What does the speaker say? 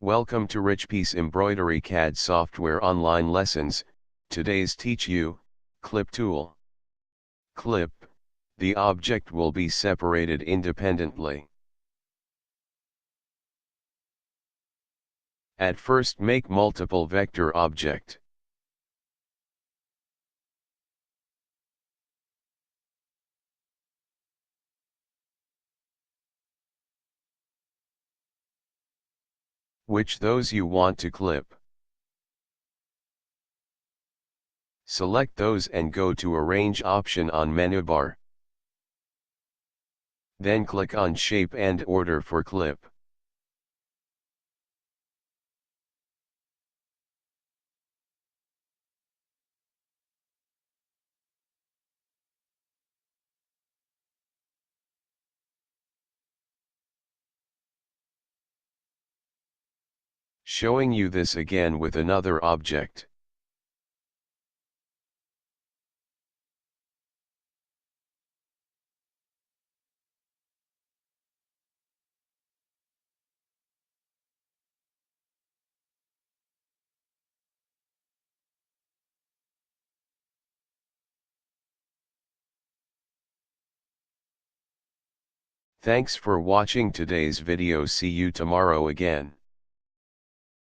Welcome to Richpeace Embroidery CAD software online lessons. Today's teach you, clip tool. Clip, the object will be separated independently. At first make multiple vector object. Which those you want to clip. Select those and go to Arrange option on menu bar. Then click on Shape and Order for clip. Showing you this again with another object. Thanks for watching today's video. See you tomorrow again.